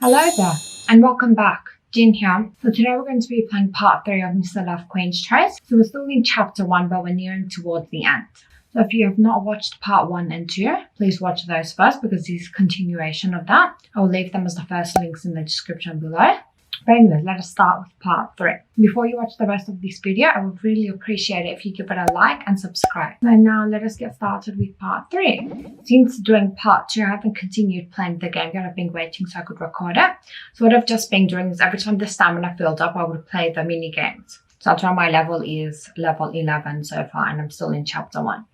Hello there, and welcome back. Jin here. So today we're going to be playing part 3 of Mr. Love Queen's Choice. So we're still in chapter 1, but we're nearing towards the end. So if you have not watched part 1 and 2, please watch those first because this is a continuation of that. I'll leave them as the first links in the description below. But anyways, let us start with part 3. Before you watch the rest of this video, I would really appreciate it if you give it a like and subscribe. So now let us get started with part 3. Since doing part 2, I haven't continued playing the game yet. I've been waiting so I could record it. So what I've just been doing is every time the stamina filled up, I would play the mini games. So that's why my level is level 11 so far, and I'm still in chapter 1.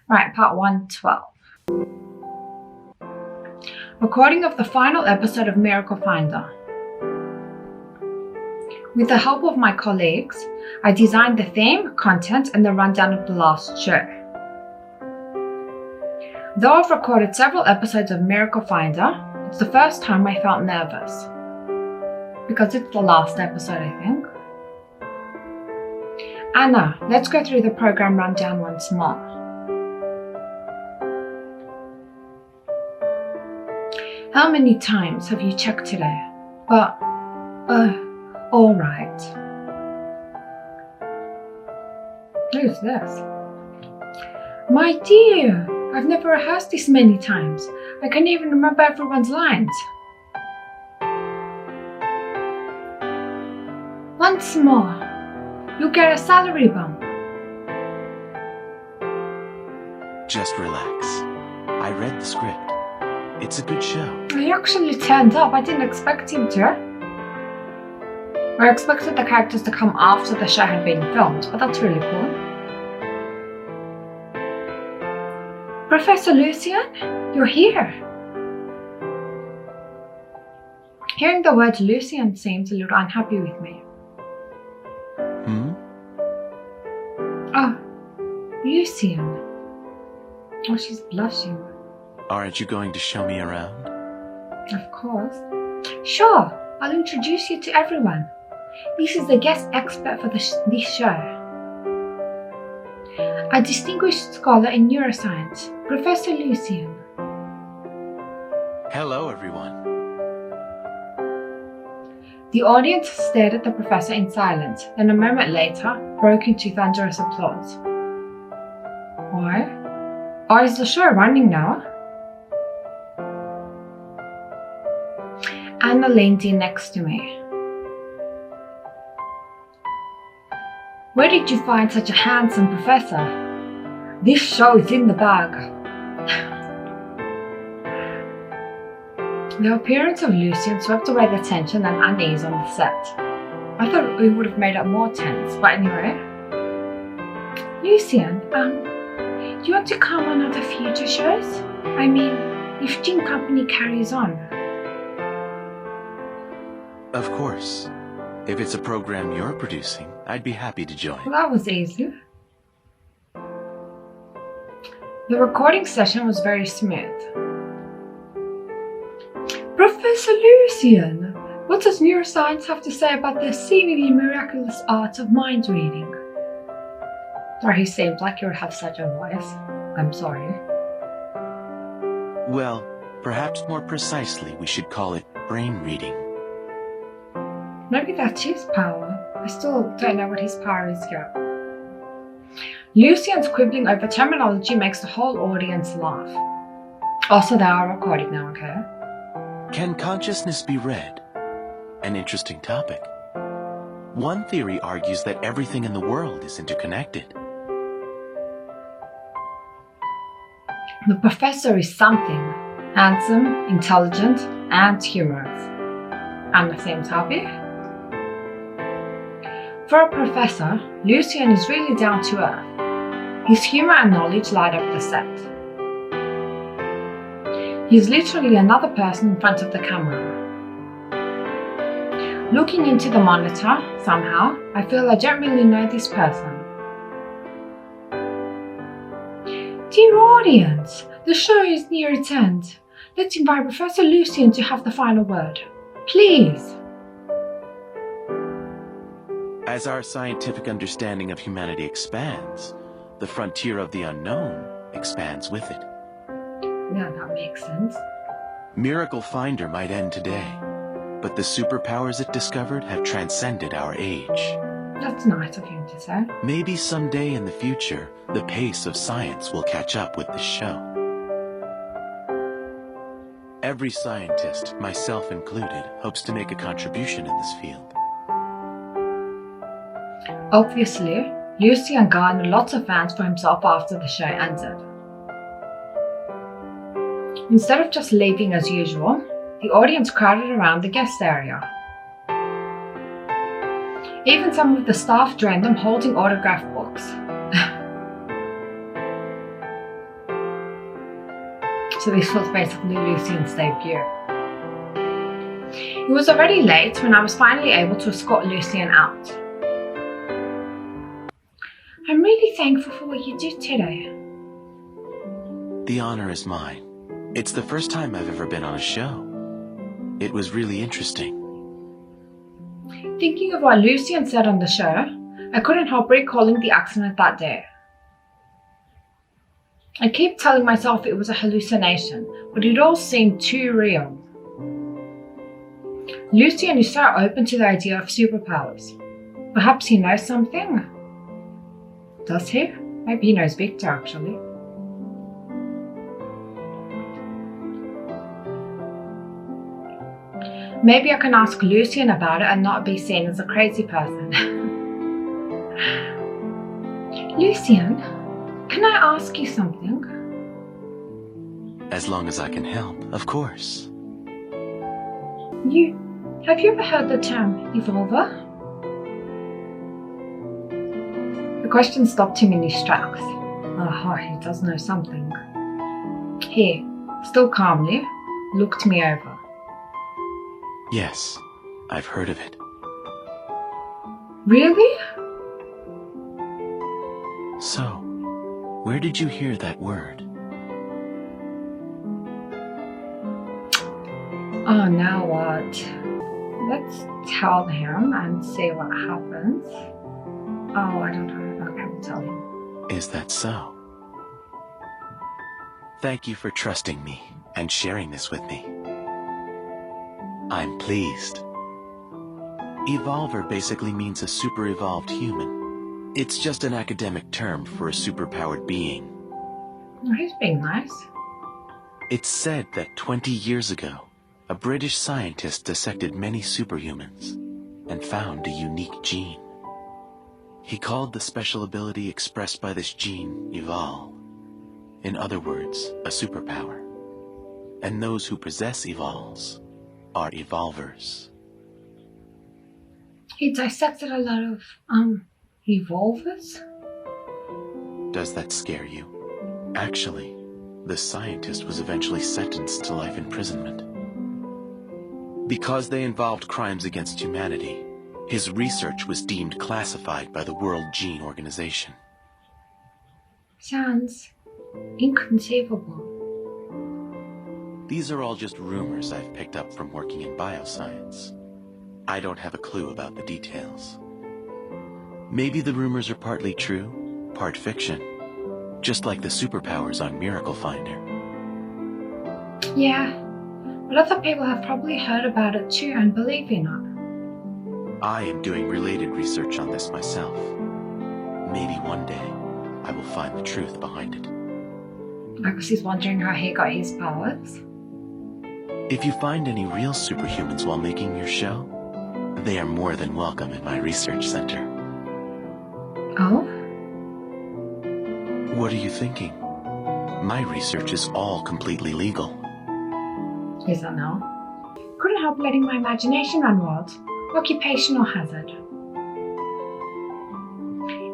Right, part 112. Recording of the final episode of Miracle Finder. With the help of my colleagues, I designed the theme, content, and the rundown of the last show. Though I've recorded several episodes of Miracle Finder, it's the first time I felt nervous. Because it's the last episode, I think. Anna, let's go through the program rundown once more. How many times have you checked today? All right. Who's this? My dear, I've never rehearsed this many times. I can't even remember everyone's lines. Once more, you'll get a salary bump. Just relax. I read the script. It's a good show. He actually turned up. I didn't expect him to. I expected the characters to come after the show had been filmed, but that's really cool. Professor Lucien, you're here. Hearing the word Lucien seems a little unhappy with me. Oh, Lucien. Oh, she's blushing. Aren't you going to show me around? Of course. Sure, I'll introduce you to everyone. This is the guest expert for this show. A distinguished scholar in neuroscience, Professor Lucien. Hello, everyone. The audience stared at the professor in silence, then a moment later broke into thunderous applause. Why? Oh, is the show running now? Anna leaned in next to me. Where did you find such a handsome professor? This show is in the bag. The appearance of Lucien swept away the tension and unease on the set. I thought we would have made it more tense, but anyway. Lucien, do you want to come on other future shows? I mean, if Jin Company carries on. Of course. If it's a program you're producing, I'd be happy to join. Well, that was easy. The recording session was very smooth. Professor Lucien, what does neuroscience have to say about the seemingly miraculous art of mind reading? Sorry, he seemed like you would have such a voice. I'm sorry. Well, perhaps more precisely, we should call it brain reading. Maybe that's his power. I still don't know what his power is yet. Lucien's quibbling over terminology makes the whole audience laugh. Also, they are recording now, okay? Can consciousness be read? An interesting topic. One theory argues that everything in the world is interconnected. The professor is something. Handsome, intelligent, and humorous. Anna seems happy. For a professor, Lucien is really down to earth. His humor and knowledge light up the set. He's literally another person in front of the camera. Looking into the monitor, somehow, I feel I don't really know this person. Dear audience, the show is near its end. Let's invite Professor Lucien to have the final word. Please. As our scientific understanding of humanity expands, the frontier of the unknown expands with it. Yeah, that makes sense. Miracle Finder might end today, but the superpowers it discovered have transcended our age. That's nice of him to say. Maybe someday in the future, the pace of science will catch up with this show. Every scientist, myself included, hopes to make a contribution in this field. Obviously, Lucien garnered lots of fans for himself after the show ended. Instead of just leaving as usual, the audience crowded around the guest area. Even some of the staff joined them holding autograph books. So this was basically Lucien's debut. It was already late when I was finally able to escort Lucien out. I'm really thankful for what you did today. The honor is mine. It's the first time I've ever been on a show. It was really interesting. Thinking of what Lucien said on the show, I couldn't help recalling the accident that day. I keep telling myself it was a hallucination, but it all seemed too real. Lucien is so open to the idea of superpowers. Perhaps he knows something? Does he? Maybe he knows Victor, actually. Maybe I can ask Lucien about it and not be seen as a crazy person. Lucien, can I ask you something? As long as I can help, of course. Have you ever heard the term evolver? The question stopped him in his tracks. Aha, he does know something. He, still calmly, looked me over. Yes, I've heard of it. Really? So, where did you hear that word? Oh, now what? Let's tell him and see what happens. Oh, I don't know. Okay, we'll tell him. Is that so? Thank you for trusting me and sharing this with me. I'm pleased. Evolver basically means a super-evolved human. It's just an academic term for a superpowered being. Oh, he's being nice. It's said that 20 years ago, a British scientist dissected many superhumans and found a unique gene. He called the special ability expressed by this gene Evol. In other words, a superpower. And those who possess Evols are evolvers. He dissected a lot of, evolvers? Does that scare you? Actually, the scientist was eventually sentenced to life imprisonment. Because they involved crimes against humanity, his research was deemed classified by the World Gene Organization. Sounds inconceivable. These are all just rumors I've picked up from working in bioscience. I don't have a clue about the details. Maybe the rumors are partly true, part fiction, just like the superpowers on Miracle Finder. Yeah, but other people have probably heard about it too and believe in it. I am doing related research on this myself. Maybe one day I will find the truth behind it. I guess he's wondering how he got his powers. If you find any real superhumans while making your show, they are more than welcome at my research center. Oh? What are you thinking? My research is all completely legal. Is that now? Couldn't help letting my imagination run wild. Occupational hazard.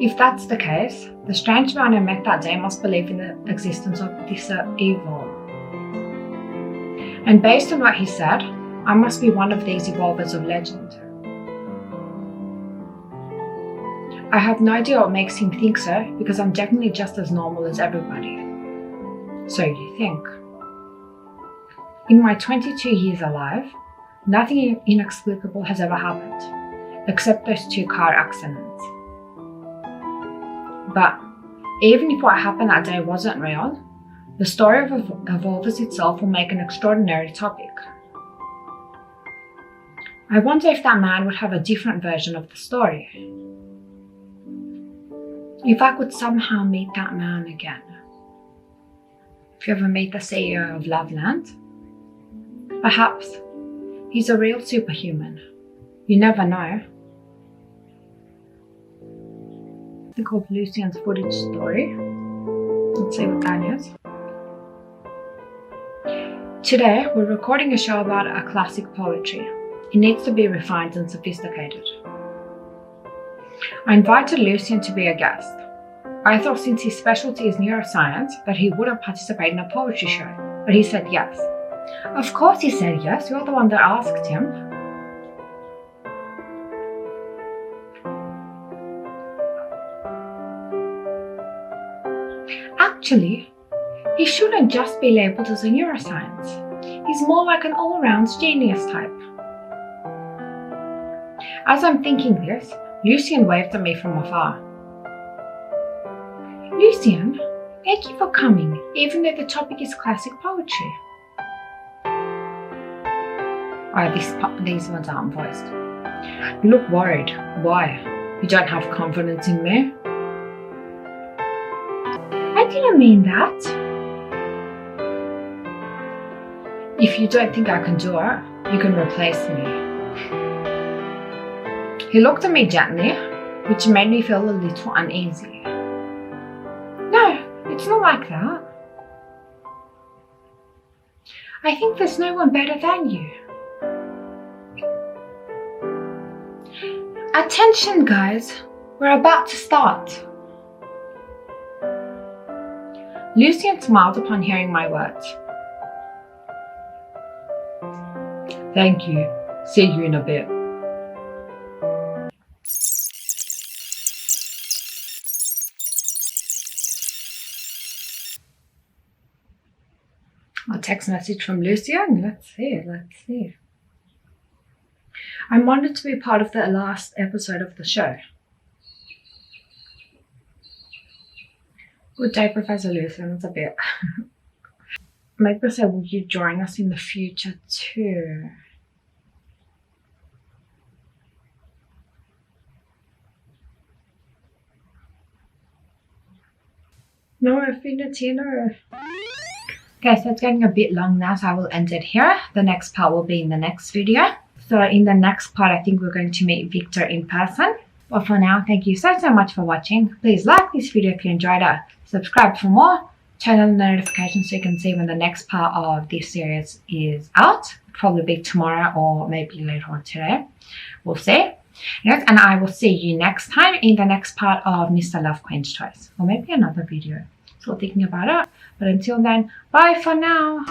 If that's the case, the strange man I met that day must believe in the existence of this evil. And based on what he said, I must be one of these evolvers of legend. I have no idea what makes him think so, because I'm definitely just as normal as everybody. So you think. In my 22 years alive, nothing inexplicable has ever happened, except those 2 car accidents. But even if what happened that day wasn't real, the story of evolvers itself will make an extraordinary topic. I wonder if that man would have a different version of the story. If I could somehow meet that man again. If you ever meet the CEO of Loveland, perhaps he's a real superhuman. You never know. It's called Lucien's footage story. Let's see what that is. Today, we're recording a show about a classic poetry. It needs to be refined and sophisticated. I invited Lucien to be a guest. I thought since his specialty is neuroscience that he wouldn't participate in a poetry show, but he said yes. Of course he said yes, you're the one that asked him. Actually, he shouldn't just be labelled as a neuroscience. He's more like an all-round genius type. As I'm thinking this, Lucien waved at me from afar. Lucien, thank you for coming, even though the topic is classic poetry. Oh, these ones aren't voiced. You look worried. Why? You don't have confidence in me? I didn't mean that. If you don't think I can do it, you can replace me. He looked at me gently, which made me feel a little uneasy. No, it's not like that. I think there's no one better than you. Attention, guys. We're about to start. Lucien smiled upon hearing my words. Thank you. See you in a bit. A text message from Lucien. Let's see. I'm honored to be part of the last episode of the show. Good day, Professor Lucien. It's a bit. Maybe I say, will you join us in the future too? No affinity, no. Okay, so it's getting a bit long now, so I will end it here. The next part will be in the next video. So in the next part, I think we're going to meet Victor in person. But for now, thank you so much for watching. Please like this video if you enjoyed it. Subscribe for more. Turn on the notifications so you can see when the next part of this series is out. Probably be tomorrow or maybe later on today. We'll see. Yes, and I will see you next time in the next part of Mr. Love Queen's Choice. Or maybe another video. Still thinking about it. But until then, bye for now.